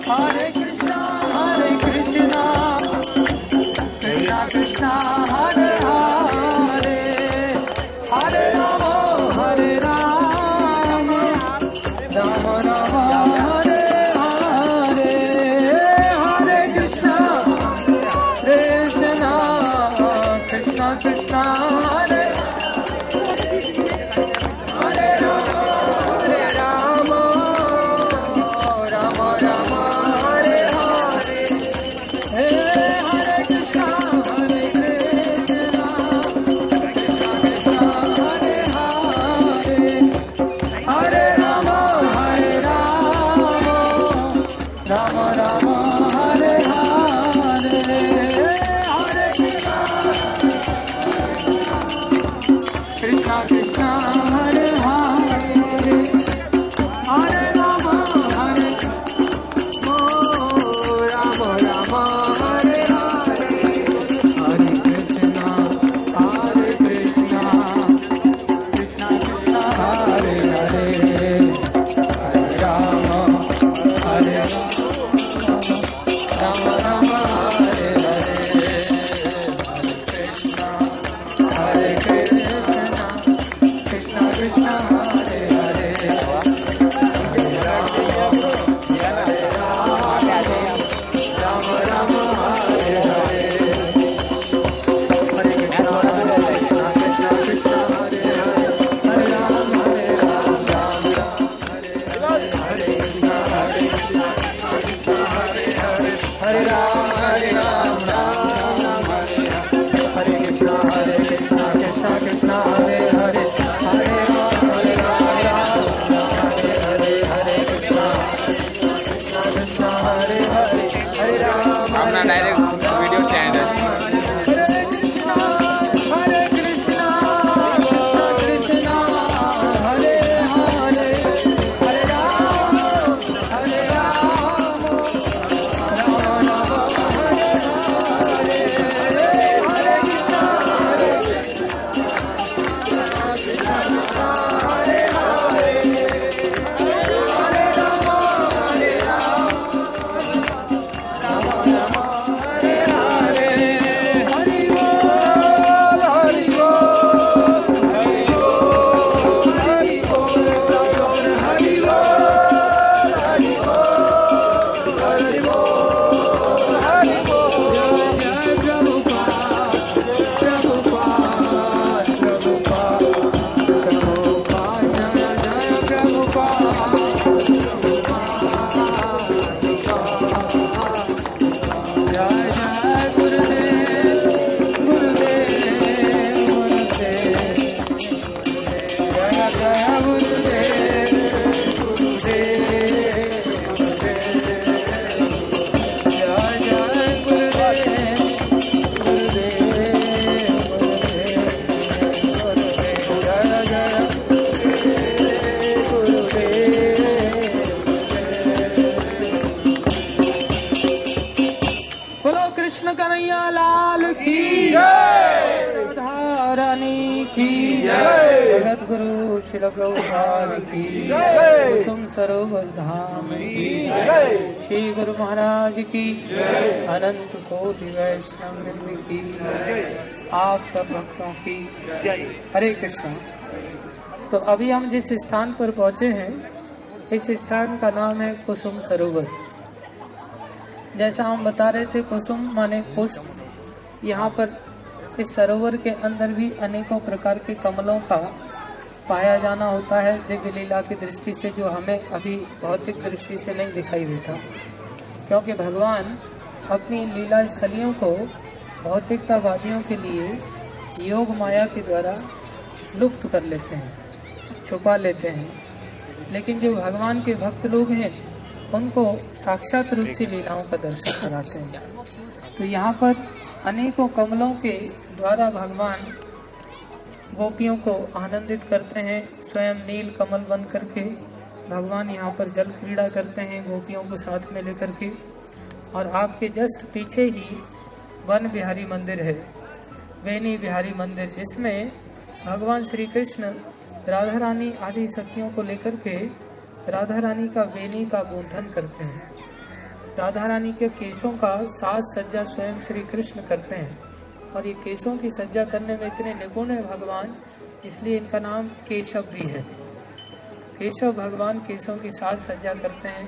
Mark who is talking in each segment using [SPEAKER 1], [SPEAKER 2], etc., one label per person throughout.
[SPEAKER 1] Hare Krishna, Krishna Krishna, Hare Hare, Hare Rama, Hare Rama, Rama Rama, Hare Hare, Hare Krishna, Krishna Krishna Krishna, Hare Hare Rama, Hare Rama, Rama Rama, Hare Hare, Hare Krishna, Hare Krishna, Krishna Hare Hare, Hare Rama, Hare Rama, Rama Rama, Hare Hare, Hare Krishna, Krishna Krishna, Hare Hare, Hare Rama, Hare Rama, Rama Hare Hare, Hare Krishna, Krishna Krishna, Hare Hare, Hare Rama, Hare Rama, Rama Hare Hare, Hare Krishna, Krishna Krishna, Hare Hare, Rama Rama, Hare Hare, Hare Krishna, Krishna Krishna, Hare Hare, Hare Rama, Rama Rama, Hare Hare, Hare Krishna, Krishna Hare Hare, Hare Rama, Rama Rama, Hare Hare Krishna, Krishna Krishna, Hare Hare, Hare Rama, Hare Hare, Hare Krishna, Krishna Krishna, Hare Hare, Hare Rama,
[SPEAKER 2] अपना direct video stand है।
[SPEAKER 1] Hare Krishna, Krishna Krishna, Hare Hare, Hare Rama, Hare Rama, Rama Rama, Hare Hare, Hare Krishna, Krishna Krishna, Hare Hare, Hare Rama, Hare Rama, Rama Rama, Hare Hare, Hari Bol, Hari Bol, Hari Bol, Hari Bol, Hari Bol, Hari Bol, Hari Bol, Hari Bol, Jai Prabhupada, Prabhupada, Prabhupada, Prabhupada, Jai Jai Prabhupada, Jai Jai Gurudev, Gurudev, Gurudev, Jaya Jaya Gurudev, Gurudev, Gurudev, Jaya Jaya Gurudev, Gurudev, Gurudev, Jaya Jaya Gurudev. बोलो कृष्ण कन्हैया लाल की जय, राधा रानी की जय, जगत गुरु शिल प्रभुपाद की जय, कुसुम सरोवर धाम की जय, श्री गुरु महाराज की जय, अनंत कोटि वैष्णव वृंद की जय, आप सब भक्तों की जय। हरे कृष्ण। तो अभी हम जिस स्थान पर पहुंचे हैं, इस स्थान का नाम है कुसुम सरोवर। जैसा हम बता रहे थे, कुसुम माने पुष्प। यहाँ पर इस सरोवर के अंदर भी अनेकों प्रकार के कमलों का पाया जाना होता है, दिव्य लीला की दृष्टि से, जो हमें अभी भौतिक दृष्टि से नहीं दिखाई देता, क्योंकि भगवान अपनी लीला स्थलियों को भौतिकतावादियों के लिए योग माया के द्वारा लुप्त कर लेते हैं, छुपा लेते हैं। लेकिन जो भगवान के भक्त लोग हैं, उनको साक्षात रूप से लीलाओं का दर्शन कराते हैं। तो यहाँ पर अनेकों कमलों के द्वारा भगवान गोपियों को आनंदित करते हैं। स्वयं नील कमल बन करके भगवान यहाँ पर जल क्रीड़ा करते हैं गोपियों को साथ में लेकर के। और आपके जस्ट पीछे ही वन बिहारी मंदिर है, वेणी बिहारी मंदिर, जिसमें भगवान श्री कृष्ण राधा रानी आदि सखियों को लेकर के राधा रानी का वेणी का गोधन करते हैं। राधा रानी के केशों का साज सज्जा स्वयं श्री कृष्ण करते हैं, और ये केशों की सज्जा करने में इतने निपुण है भगवान, इसलिए इनका नाम केशव भी है। केशव भगवान केशों की साज सज्जा करते हैं।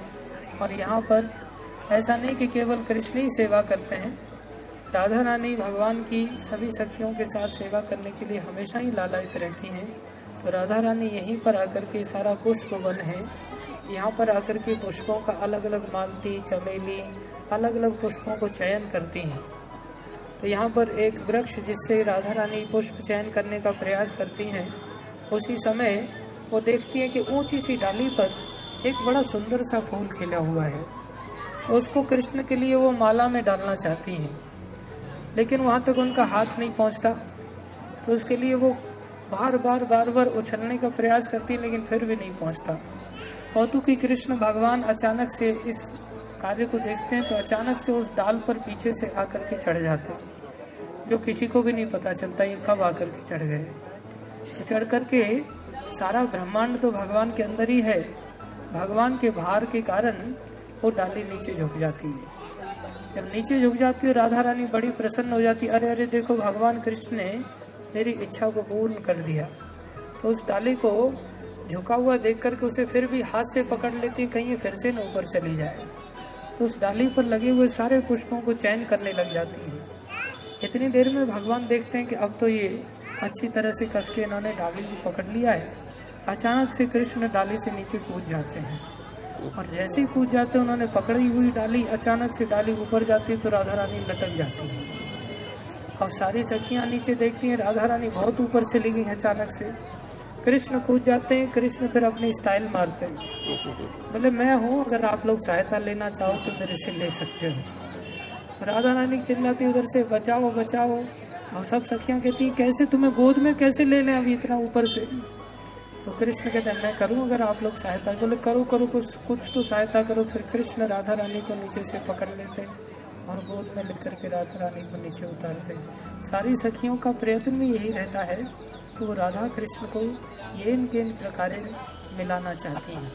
[SPEAKER 1] और यहाँ पर ऐसा नहीं कि केवल कृष्ण ही सेवा करते हैं, राधा रानी भगवान की सभी सखियों के साथ सेवा करने के लिए हमेशा ही लालायित रहती हैं। तो राधा रानी यहीं पर आकर के सारा पुष्प वन है, यहाँ पर आकर के पुष्पों का अलग अलग मालती, चमेली, अलग अलग पुष्पों को चयन करती हैं। तो यहाँ पर एक वृक्ष जिससे राधा रानी पुष्प चयन करने का प्रयास करती हैं, उसी समय वो देखती है कि ऊंची सी डाली पर एक बड़ा सुंदर सा फूल खिला हुआ है। तो उसको कृष्ण के लिए वो माला में डालना चाहती हैं, लेकिन वहाँ तक उनका हाथ नहीं पहुँचता। तो उसके लिए वो बार बार उछलने का प्रयास करती है, लेकिन फिर भी नहीं पहुँचता। कौतुकी कृष्ण भगवान अचानक से इस कार्य को देखते हैं, तो अचानक से उस डाल पर पीछे से आकर के चढ़ जाते हैं, जो किसी को भी नहीं पता चलता ये कब आकर के चढ़ गए। तो चढ़ करके सारा ब्रह्मांड तो भगवान के अंदर ही है, भगवान के भार के कारण वो डाली नीचे झुक जाती है। जब नीचे झुक जाती है, राधा रानी बड़ी प्रसन्न हो जाती है, अरे अरे देखो भगवान कृष्ण ने मेरी इच्छा को पूर्ण कर दिया। तो उस डाली को झुका हुआ देख करके उसे फिर भी हाथ से पकड़ लेती है, कहीं ये फिर से न ऊपर चली जाए। तो उस डाली पर लगे हुए सारे पुष्पों को चयन करने लग जाती है। इतनी देर में भगवान देखते हैं कि अब तो ये अच्छी तरह से कस के इन्होंने डाली को पकड़ लिया है। अचानक से कृष्ण डाली से नीचे कूद जाते हैं, और जैसे ही कूद जाते हैं उन्होंने पकड़ी हुई डाली, अचानक से डाली ऊपर जाती है तो राधा रानी लटक जाती है। और सारी सखियां नीचे देखती हैं, राधा रानी बहुत ऊपर चली गई अचानक से। कृष्ण कूद जाते हैं, कृष्ण फिर अपनी स्टाइल मारते हैं, बोले मैं हूँ, अगर आप लोग सहायता लेना चाहो तो मेरे से ले सकते हो। राधा रानी चिल्लाती उधर से, बचाओ बचाओ। और सब सखियां कहती कैसे तुम्हें गोद में कैसे ले लें अभी इतना ऊपर से। तो कृष्ण कहते हैं मैं करूँ अगर आप लोग सहायता। बोले करो करो, कुछ तो सहायता करो। फिर कृष्ण राधा रानी को नीचे से पकड़ लेते और गोद में लेकर के राधा रानी को नीचे उतारते। सारी सखियों का प्रयत्न भी यही रहता है कि वो राधा कृष्ण को ये इनके प्रकार मिलाना चाहती हैं,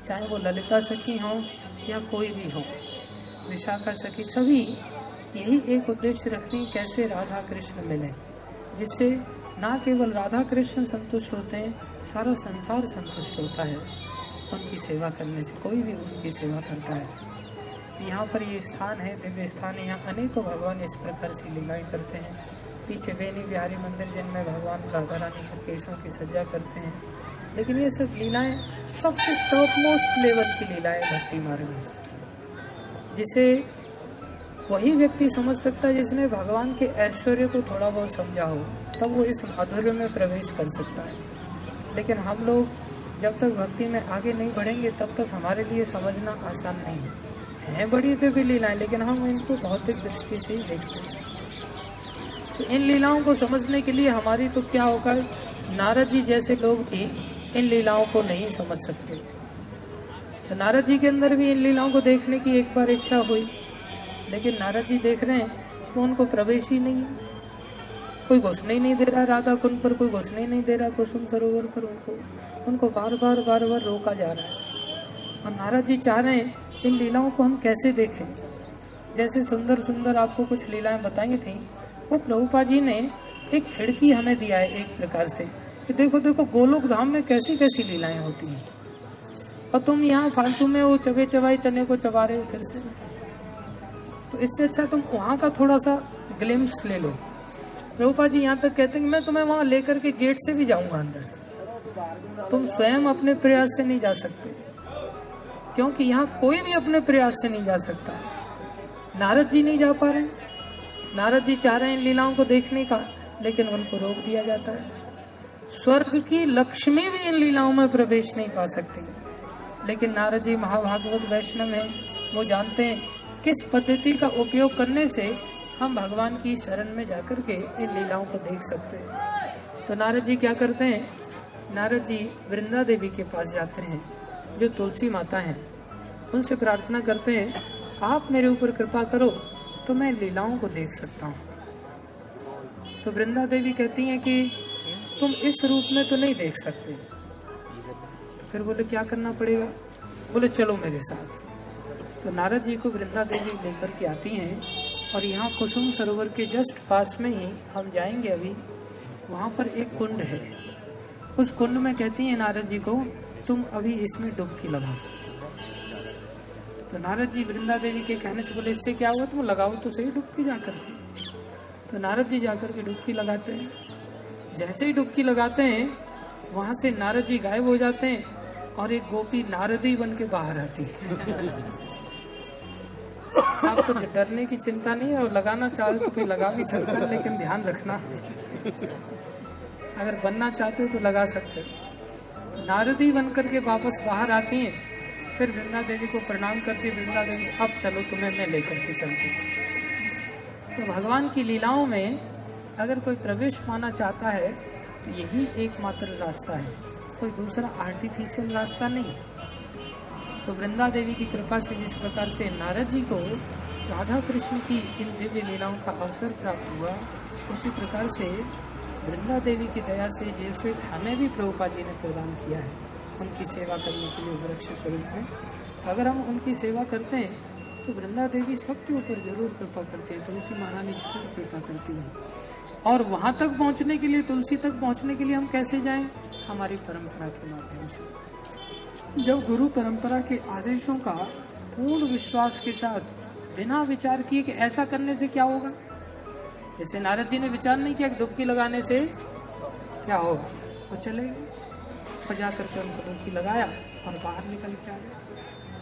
[SPEAKER 1] चाहे वो ललिता सखी हों या कोई भी हो, विशाखा सखी, सभी यही एक उद्देश्य रखते हैं कैसे राधा कृष्ण मिले, जिससे ना केवल राधा कृष्ण संतुष्ट होते हैं, सारा संसार संतुष्ट होता है उनकी सेवा करने से। कोई भी उनकी सेवा करता है। यहाँ पर ये स्थान है, दिव्य स्थान है, यहाँ अनेकों भगवान इस प्रकार से लीलाएं करते हैं। पीछे बेनी बिहारी मंदिर जिनमें भगवान राधा रानी के केशों की सज्जा करते हैं। लेकिन ये सब लीलाएं सबसे टॉप मोस्ट लेवल की लीलाएं भक्ति मार्ग में, जिसे वही व्यक्ति समझ सकता है जिसने भगवान के ऐश्वर्य को थोड़ा बहुत समझा हो, तब वो इस माधुर्य में प्रवेश कर सकता है। लेकिन हम लोग जब तक भक्ति में आगे नहीं बढ़ेंगे तब तक हमारे लिए समझना आसान नहीं है। बड़ी दिव्य लीलाएं, लेकिन हम इनको भौतिक दृष्टि से ही देखते हैं। तो इन लीलाओं को समझने के लिए हमारी तो क्या होगा, नारद जी जैसे लोग भी इन लीलाओं को नहीं समझ सकते। तो नारद जी के अंदर भी इन लीलाओं को देखने की एक बार इच्छा हुई, लेकिन नारद जी देख रहे हैं तो उनको प्रवेश ही नहीं है। कोई घुसने ही नहीं दे रहा राधा कुंड पर, कोई घुसने ही नहीं दे रहा कुसुम सरोवर पर। उनको बार बार रोका जा रहा है। और नारद जी चाह रहे हैं इन लीलाओं को हम कैसे देखें। जैसे सुंदर सुंदर आपको कुछ लीलाएं बताई थी, वो प्रभुपाद जी ने एक खिड़की हमें दिया है एक प्रकार से कि देखो देखो गोलोक धाम में कैसी कैसी लीलाएं होती हैं, और तुम यहाँ फालतू में वो चबे चबाई चने को चबा रहे हो फिर से। तो इससे अच्छा तुम वहाँ का थोड़ा सा ग्लिम्स ले लो। प्रभुपाद जी यहाँ तक कहते हैं कि मैं तुम्हें वहाँ लेकर के गेट से भी जाऊंगा अंदर, तुम स्वयं अपने प्रयास से नहीं जा सकते, क्योंकि यहाँ कोई भी अपने प्रयास से नहीं जा सकता। नारद जी नहीं जा पा रहे, नारद जी चाह रहे हैं इन लीलाओं को देखने का, लेकिन उनको रोक दिया जाता है। स्वर्ग की लक्ष्मी भी इन लीलाओं में प्रवेश नहीं पा सकती, लेकिन नारद जी महाभागवत वैष्णव हैं, वो जानते हैं किस पद्धति का उपयोग करने से हम भगवान की शरण में जाकर के इन लीलाओं को देख सकते हैं। तो नारद जी क्या करते हैं, नारद जी वृंदा देवी के पास जाते हैं जो तुलसी माता हैं, उनसे प्रार्थना करते हैं आप मेरे ऊपर कृपा करो तो मैं लीलाओं को देख सकता हूँ। तो वृंदा देवी कहती हैं कि तुम इस रूप में तो नहीं देख सकते। तो फिर बोले क्या करना पड़ेगा? बोले चलो मेरे साथ। तो नारद जी को वृंदा देवी लेकर के आती हैं और यहाँ कुसुम सरोवर के जस्ट पास में ही हम जाएंगे अभी, वहाँ पर एक कुंड है। उस कुंड में कहती हैं नारद जी को, तुम अभी इसमें डुबकी लगाओ। तो नारद जी वृंदा देवी के कहने से बोले इससे क्या हुआ, तुम लगाओ तो सही डुबकी जाकर के। तो नारद जी जाकर के डुबकी लगाते हैं। जैसे ही डुबकी लगाते हैं वहां से नारद जी गायब हो जाते हैं और एक गोपी नारदी बन के बाहर आती है। आपको डरने की चिंता नहीं है, और लगाना चाहे तो कोई लगा भी सकता है, लेकिन ध्यान रखना अगर बनना चाहते हो तो लगा सकते हो। नारदी बनकर के वापस बाहर आती हैं, फिर वृंदा देवी को प्रणाम करती है। वृंदा देवी अब चलो तुम्हें मैं लेकर के चलती हूँ। तो भगवान की लीलाओं में अगर कोई प्रवेश पाना चाहता है तो यही एकमात्र रास्ता है, कोई दूसरा आर्टिफिशियल रास्ता नहीं। तो वृंदा देवी की कृपा से जिस प्रकार से नारद जी को राधा कृष्ण की इन दिव्य लीलाओं का अवसर प्राप्त हुआ, उसी प्रकार से वृंदा देवी की दया से जैसे हमें भी प्रभुपाद जी ने प्रदान किया है उनकी सेवा करने के लिए वृक्ष स्वरूप में, अगर हम उनकी सेवा करते हैं तो वृंदा देवी सबके ऊपर जरूर कृपा करते हैं। तुलसी महारानी जरूर कृपा करती है। और वहां तक पहुंचने के लिए, तुलसी तक पहुंचने के लिए हम कैसे जाएं? हमारी परंपरा के माध्यम से। जब गुरु परंपरा के आदेशों का पूर्ण विश्वास के साथ बिना विचार किए कि ऐसा करने से क्या होगा, जैसे नारद जी ने विचार नहीं किया कि डुबकी लगाने से क्या होगा, वो चले गए और जाकर के उनको डुबकी लगाया और बाहर निकल के आए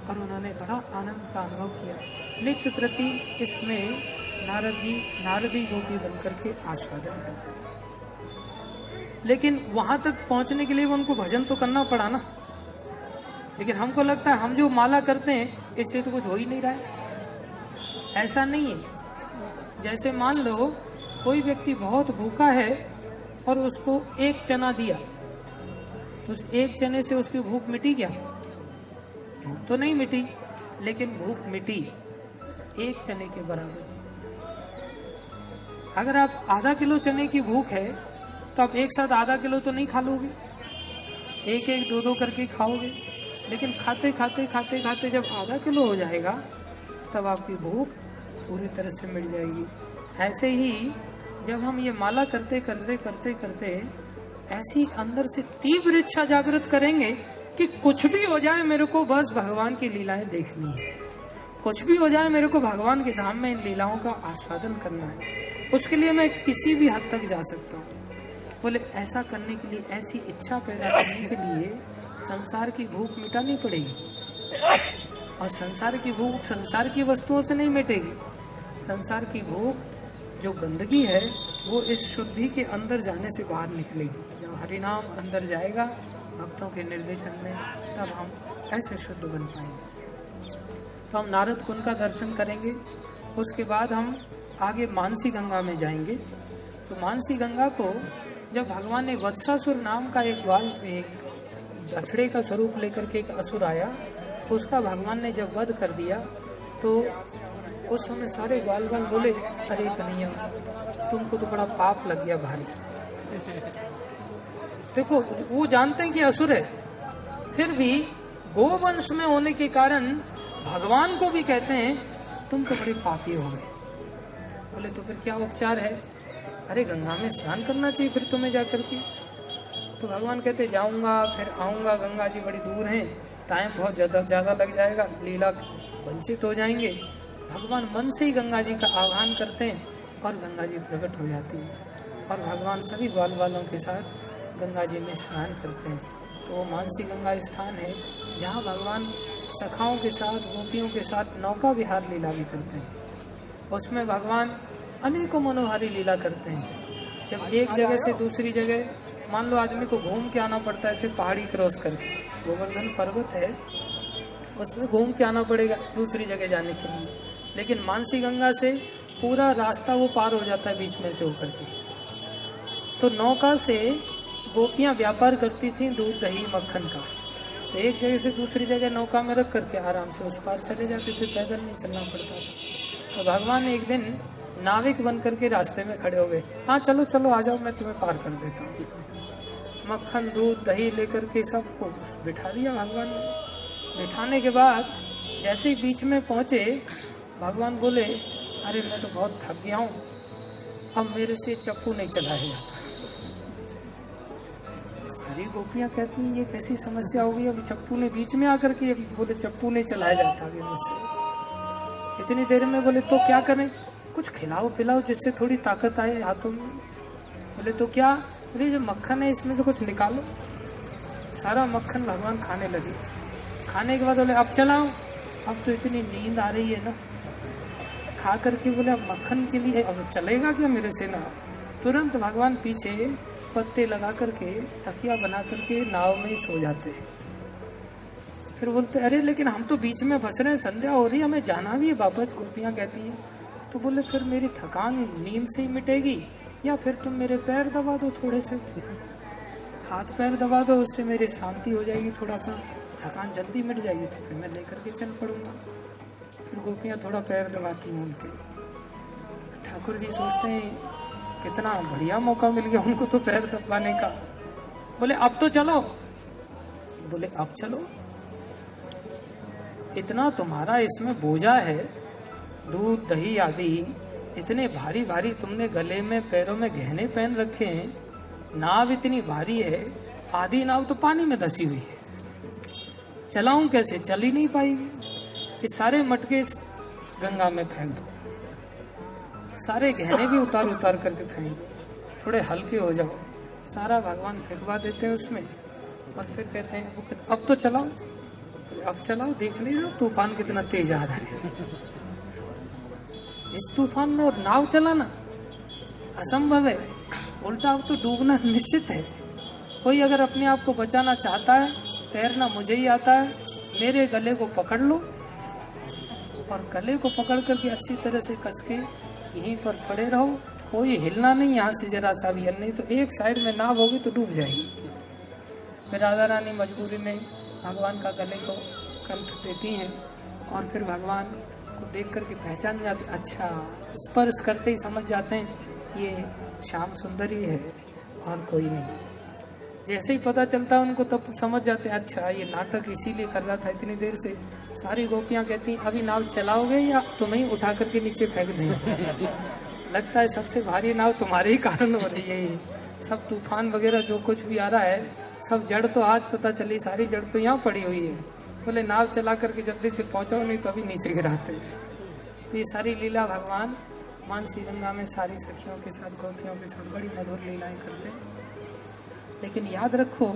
[SPEAKER 1] और उन्होंने बड़ा आनंद का अनुभव किया। नित्य प्रति इसमें नारदी गोपी बनकर के आस्वादन करते। लेकिन वहां तक पहुंचने के लिए उनको भजन तो करना पड़ा ना। लेकिन हमको लगता है हम जो माला करते हैं इससे तो कुछ हो ही नहीं रहा है। ऐसा नहीं है। जैसे मान लो कोई व्यक्ति बहुत भूखा है और उसको एक चना दिया, तो उस एक चने से उसकी भूख मिटी क्या? भूख तो नहीं मिटी, लेकिन भूख मिटी एक चने के बराबर। अगर आप आधा किलो चने की भूख है तो आप एक साथ आधा किलो तो नहीं खा लोगे, एक एक दो दो करके खाओगे। लेकिन खाते खाते खाते खाते जब आधा किलो हो जाएगा तब आपकी भूख पूरी तरह से मिट जाएगी। ऐसे ही जब हम ये माला करते करते करते करते ऐसी अंदर से तीव्र इच्छा जागृत करेंगे कि कुछ भी हो जाए मेरे को बस भगवान की लीलाएं देखनी है, कुछ भी हो जाए मेरे को भगवान के धाम में इन लीलाओं का आस्वादन करना है, उसके लिए मैं किसी भी हद तक जा सकता हूँ। बोले ऐसा करने के लिए, ऐसी इच्छा पैदा करने के लिए संसार की भूख मिटानी पड़ेगी। और संसार की भूख संसार की वस्तुओं से नहीं मिटेगी। संसार की भूख जो गंदगी है वो इस शुद्धि के अंदर जाने से बाहर निकलेगी। जब हरिनाम अंदर जाएगा भक्तों के निर्देशन में, तब हम ऐसे शुद्ध बन पाएंगे। तो हम नारद कुंड का दर्शन करेंगे, उसके बाद हम आगे मानसी गंगा में जाएंगे। तो मानसी गंगा को जब भगवान ने वत्सासुर नाम का एक बछड़े का स्वरूप लेकर के एक असुर आया, तो उसका भगवान ने जब वध कर दिया तो उस समय सारे ग्वाल बोले, अरे कन्हैया तुमको तो बड़ा पाप लग गया भारी। देखो वो जानते हैं कि असुर है, फिर भी गोवंश में होने के कारण भगवान को भी कहते हैं तुम तो बड़े पापी हो गए। बोले तो फिर क्या उपचार है? अरे गंगा में स्नान करना चाहिए फिर तुम्हें जाकर के। तो भगवान कहते जाऊंगा फिर आऊंगा, गंगा जी बड़ी दूर हैं, टाइम बहुत ज्यादा लग जाएगा, लीला वंचित हो जाएंगे। भगवान मन से ही गंगा जी का आह्वान करते हैं और गंगा जी प्रकट हो जाती है और भगवान सभी ग्वाल वालों के साथ गंगा जी में स्नान करते हैं। तो वो मानसी गंगा स्थान है जहाँ भगवान सखाओं के साथ, गोपियों के साथ नौका विहार लीला भी करते हैं। उसमें भगवान अनेकों मनोहारी लीला करते हैं। जब एक जगह से दूसरी जगह, मान लो आदमी को घूम के आना पड़ता है, ऐसे पहाड़ी क्रॉस करके, गोवर्धन पर्वत है उसमें घूम के आना पड़ेगा दूसरी जगह जाने के लिए, लेकिन मानसी गंगा से पूरा रास्ता वो पार हो जाता है बीच में से होकर के। तो नौका से गोपियां व्यापार करती थी दूध दही मक्खन का, तो एक जगह से दूसरी जगह नौका में रख करके आराम से उस पार चले जाते थे, पैदल नहीं चलना पड़ता था। तो भगवान एक दिन नाविक बन करके रास्ते में खड़े हो गए, हाँ चलो चलो आ जाओ मैं तुम्हें पार कर देता हूँ। मक्खन दूध दही लेकर के सबको बिठा दिया भगवान ने। बिठाने के बाद जैसे ही बीच में पहुंचे, भगवान बोले, अरे मैं तो बहुत थक गया हूँ, अब मेरे से चप्पू नहीं चलाया जाता। सारी गोपियां कहती हैं ये कैसी समस्या होगी, अभी चप्पू ने बीच में आकर के बोले चप्पू नहीं चलाया जाता अभी मुझसे। इतनी देर में बोले तो क्या करें, कुछ खिलाओ पिलाओ जिससे थोड़ी ताकत आए हाथों में। बोले तो क्या, बोले जो मक्खन है इसमें से कुछ निकालो। सारा मक्खन भगवान खाने लगे। खाने के बाद बोले अब चलाओ, अब तो इतनी नींद आ रही है ना। खा करके बोले अब मक्खन के लिए अब चलेगा क्या मेरे से ना। तुरंत भगवान पीछे पत्ते लगा करके तकिया बना करके नाव में ही सो जाते हैं। फिर बोलते अरे लेकिन हम तो बीच में फंस रहे हैं, संध्या हो रही है, हमें जाना भी है वापस। गोपियां कहती हैं तो बोले फिर मेरी थकान नींद से ही मिटेगी, या फिर तुम मेरे पैर दबा दो, थोड़े से हाथ पैर दबा दो, उससे मेरी शांति हो जाएगी, थोड़ा सा थकान जल्दी मिट जाएगी, तो फिर मैं लेकर के चल पड़ूंगा। फिर गोपियां थोड़ा पैर दबाती हैं उनके। ठाकुर जी सोचते हैं कितना बढ़िया मौका मिल गया उनको तो पैर दबाने का। बोले अब तो चलो। बोले अब चलो, इतना तुम्हारा इसमें बोझा है, दूध दही आदि इतने भारी भारी, तुमने गले में पैरों में गहने पहन रखे हैं, नाव इतनी भारी है, आधी नाव तो पानी में धसी हुई है, चलाऊं कैसे, चल ही नहीं पाएगी। ये सारे मटके गंगा में फेंक दो, सारे गहने भी उतार उतार करके फेंक दो, थोड़े हल्के हो जाओ। सारा भगवान फेंकवा देते हैं उसमें और फिर कहते हैं अब तो चलाओ। अब चलाओ, देख नहीं रहे तूफान कितना तेज आ रहा है, इस तूफान में और नाव चलाना असंभव है, उल्टा अब तो डूबना निश्चित है। कोई अगर अपने आप को बचाना चाहता है, तैरना मुझे ही आता है, मेरे गले को पकड़ लो और गले को पकड़ करके अच्छी तरह से कस के यहीं पर पड़े रहो, कोई हिलना नहीं यहाँ से जरा सा भी, नहीं तो एक साइड में नाव होगी तो डूब जाएगी। फिर राधा रानी मजबूरी में भगवान का गले को कंठ देती हैं और फिर भगवान को देख करके पहचान जाते, अच्छा स्पर्श करते ही समझ जाते हैं ये श्याम सुंदरी है और कोई नहीं। जैसे ही पता चलता है उनको तब समझ जाते हैं अच्छा ये नाटक इसीलिए कर रहा था इतनी देर से। सारी गोपियां कहती हैं अभी नाव चलाओगे या तुम्हें उठा करके नीचे फेंक दें। लगता है सबसे भारी नाव तुम्हारे ही कारण हो रही है, सब तूफान वगैरह जो कुछ भी आ रहा है सब जड़ तो आज पता चली, सारी जड़ तो यहाँ पड़ी हुई है। बोले नाव चला करके जल्दी से पहुंचो, नहीं तो अभी नीचे गिराते। तो ये सारी लीला भगवान मानसी गंगा में सारी सखियों के साथ गोपियों के साथ बड़ी मधुर लीलाएं करते हैं। लेकिन याद रखो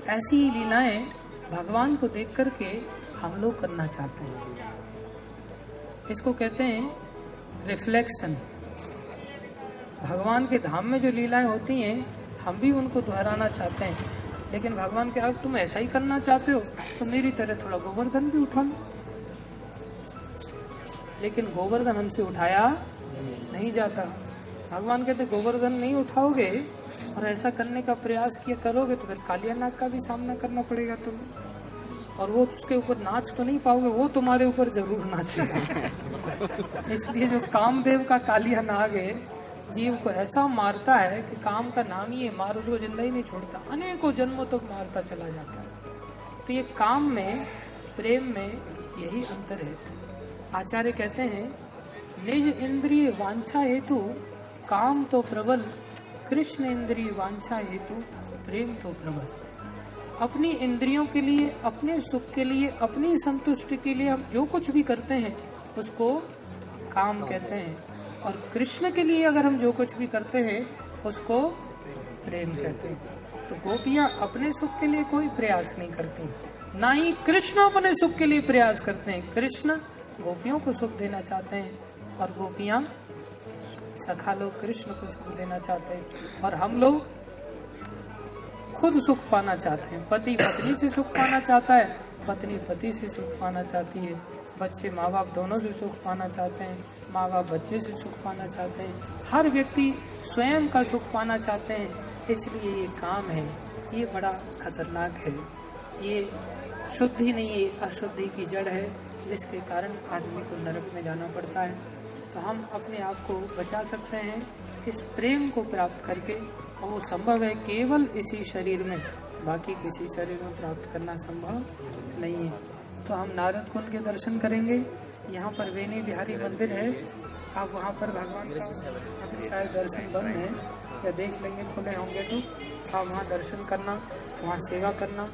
[SPEAKER 1] ऐसी ही लीलाएं भगवान को देख करके हम लोग करना चाहते हैं। इसको कहते हैं रिफ्लेक्शन। भगवान के धाम में जो लीलाएं होती हैं हम भी उनको दोहराना चाहते हैं, लेकिन भगवान के अब तुम ऐसा ही करना चाहते हो तो मेरी तरह थोड़ा गोवर्धन भी उठा लो। लेकिन गोवर्धन हमसे उठाया नहीं जाता। भगवान कहते गोवर्धन नहीं उठाओगे और ऐसा करने का प्रयास किया करोगे तो फिर कालिया नाग का भी सामना करना पड़ेगा तुम्हें, और वो उसके ऊपर नाच तो नहीं पाओगे, वो तुम्हारे ऊपर जरूर नाचेगा। इसलिए जो कामदेव का कालिया नाग है जीव को ऐसा मारता है कि काम का नाम ही है, मार उसको जिंदा ही नहीं छोड़ता, अनेकों जन्मों तक मारता चला जाता है। तो ये काम में प्रेम में यही अंतर है। आचार्य कहते हैं निज इंद्रिय वांछा हेतु काम तो प्रबल, कृष्ण इंद्रिय वांछा हेतु प्रेम तो प्रबल। अपनी इंद्रियों के लिए, अपने सुख के लिए, अपनी संतुष्टि के लिए हम जो कुछ भी करते हैं उसको काम कहते हैं, और कृष्ण के लिए अगर हम जो कुछ भी करते हैं उसको प्रेम कहते हैं। तो गोपियां अपने सुख के लिए कोई प्रयास नहीं करती, ना ही कृष्ण अपने सुख के लिए प्रयास करते हैं। कृष्ण गोपियों को सुख देना चाहते हैं और गोपियां सखा लोग कृष्ण को सुख देना चाहते हैं, और हम लोग खुद सुख पाना चाहते हैं। पति पत्नी से सुख पाना चाहता है, पत्नी पति से सुख पाना चाहती है, बच्चे माँ बाप दोनों से सुख पाना चाहते हैं, माँ बाप बच्चे से सुख पाना चाहते हैं। हर व्यक्ति स्वयं का सुख पाना चाहते हैं। इसलिए ये काम है, ये बड़ा खतरनाक है, ये शुद्धि नहीं है, अशुद्धि की जड़ है, जिसके कारण आदमी को नरक में जाना पड़ता है। तो हम अपने आप को बचा सकते हैं इस प्रेम को प्राप्त करके, और वो संभव है केवल इसी शरीर में, बाकी किसी शरीर में प्राप्त करना संभव नहीं है। तो हम नारद कुंड के दर्शन करेंगे। यहाँ पर वेणी बिहारी मंदिर है, आप वहाँ पर भगवान का अभी शायद दर्शन बंद है या देख लेंगे खुले होंगे तो आप वहाँ दर्शन करना, वहाँ सेवा करना।